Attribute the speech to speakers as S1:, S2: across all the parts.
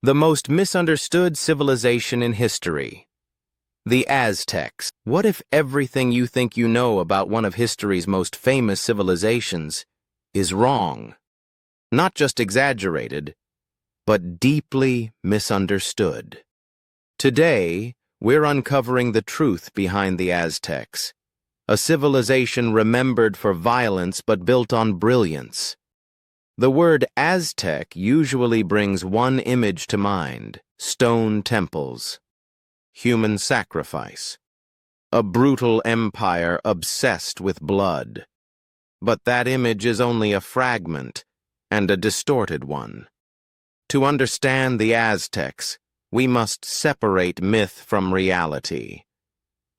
S1: The most misunderstood civilization in history. The Aztecs. What if everything you think you know about one of history's most famous civilizations is wrong? Not just exaggerated, but deeply misunderstood. Today, we're uncovering the truth behind the Aztecs, a civilization remembered for violence but built on brilliance. The word Aztec usually brings one image to mind: stone temples, human sacrifice, a brutal empire obsessed with blood. But that image is only a fragment, and a distorted one. To understand the Aztecs, we must separate myth from reality,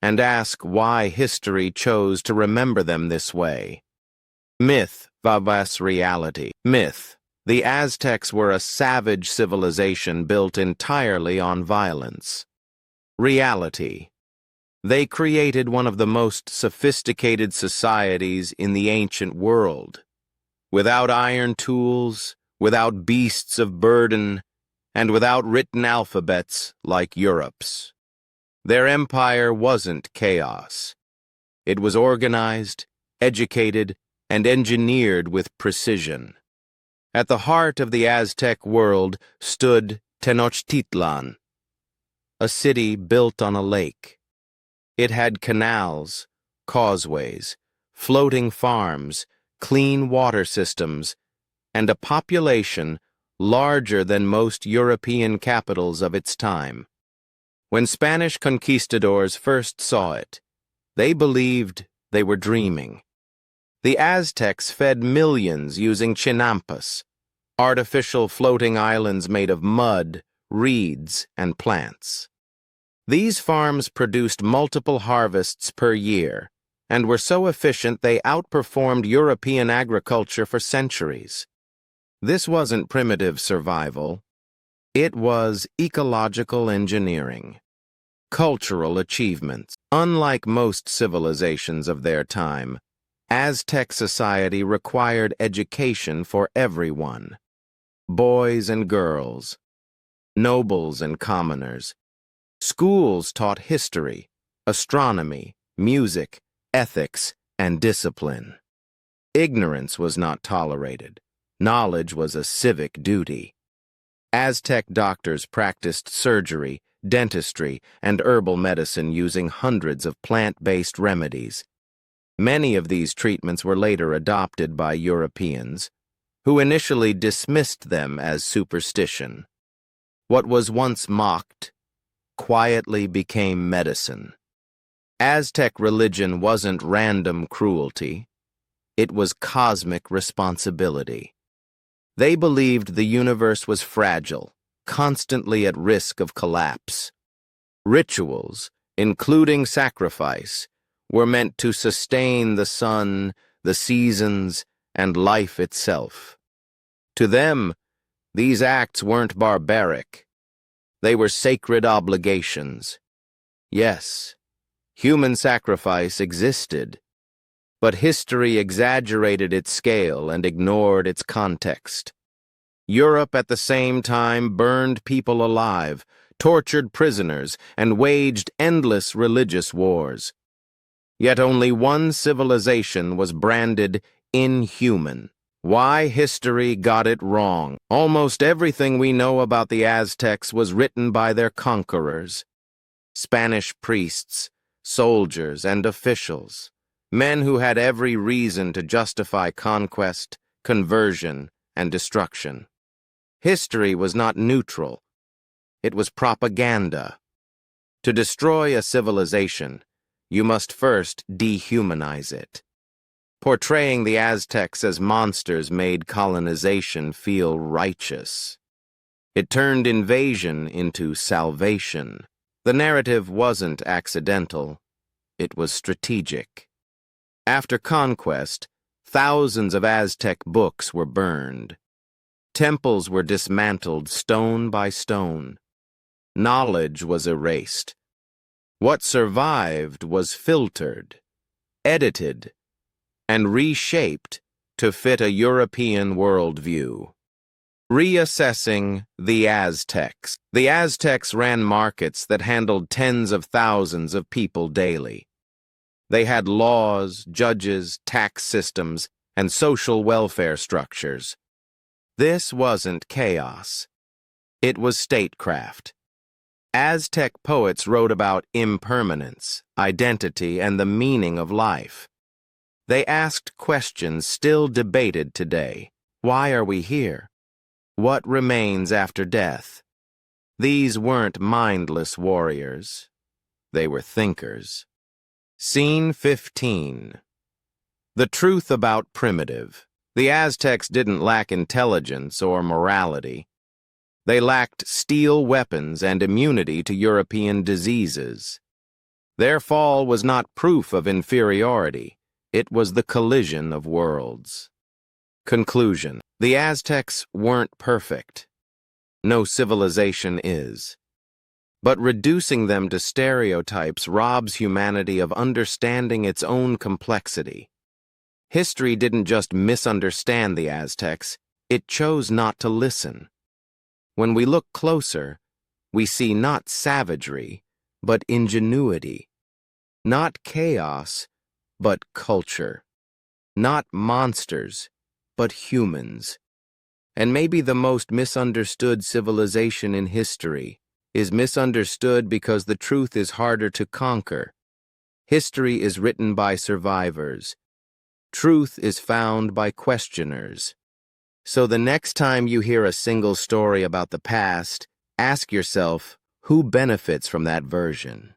S1: and ask why history chose to remember them this way. Myth vs. reality. Myth. The Aztecs were a savage civilization built entirely on violence. Reality. They created one of the most sophisticated societies in the ancient world. Without iron tools, without beasts of burden, and without written alphabets like Europe's. Their empire wasn't chaos. It was organized, educated, and engineered with precision. At the heart of the Aztec world stood Tenochtitlan, a city built on a lake. It had canals, causeways, floating farms, clean water systems, and a population larger than most European capitals of its time. When Spanish conquistadors first saw it, they believed they were dreaming. The Aztecs fed millions using chinampas, artificial floating islands made of mud, reeds, and plants. These farms produced multiple harvests per year, and were so efficient they outperformed European agriculture for centuries. This wasn't primitive survival. It was ecological engineering. Cultural achievements. Unlike most civilizations of their time, Aztec society required education for everyone. Boys and girls, nobles and commoners. Schools taught history, astronomy, music, ethics, and discipline. Ignorance was not tolerated. Knowledge was a civic duty. Aztec doctors practiced surgery, dentistry, and herbal medicine using hundreds of plant-based remedies. Many of these treatments were later adopted by Europeans, who initially dismissed them as superstition. What was once mocked quietly became medicine. Aztec religion wasn't random cruelty. It was cosmic responsibility. They believed the universe was fragile, constantly at risk of collapse. Rituals, including sacrifice, were meant to sustain the sun, the seasons, and life itself. To them, these acts weren't barbaric. They were sacred obligations. Yes, human sacrifice existed, but history exaggerated its scale and ignored its context. Europe at the same time burned people alive, tortured prisoners, and waged endless religious wars. Yet only one civilization was branded inhuman. Why history got it wrong? Almost everything we know about the Aztecs was written by their conquerors. Spanish priests, soldiers, and officials. Men who had every reason to justify conquest, conversion, and destruction. History was not neutral. It was propaganda. To destroy a civilization, you must first dehumanize it. Portraying the Aztecs as monsters made colonization feel righteous. It turned invasion into salvation. The narrative wasn't accidental. It was strategic. After conquest, thousands of Aztec books were burned. Temples were dismantled stone by stone. Knowledge was erased. What survived was filtered, edited, and reshaped to fit a European worldview. Reassessing the Aztecs. The Aztecs ran markets that handled tens of thousands of people daily. They had laws, judges, tax systems, and social welfare structures. This wasn't chaos. It was statecraft. Aztec poets wrote about impermanence, identity, and the meaning of life. They asked questions still debated today. Why are we here? What remains after death? These weren't mindless warriors. They were thinkers. Scene 15. The truth about primitive. The Aztecs didn't lack intelligence or morality. They lacked steel weapons and immunity to European diseases. Their fall was not proof of inferiority. It was the collision of worlds. Conclusion. The Aztecs weren't perfect. No civilization is. But reducing them to stereotypes robs humanity of understanding its own complexity. History didn't just misunderstand the Aztecs, it chose not to listen. When we look closer, we see not savagery, but ingenuity. Not chaos, but culture. Not monsters, but humans. And maybe the most misunderstood civilization in history is misunderstood because the truth is harder to conquer. History is written by survivors. Truth is found by questioners. So the next time you hear a single story about the past, ask yourself, who benefits from that version?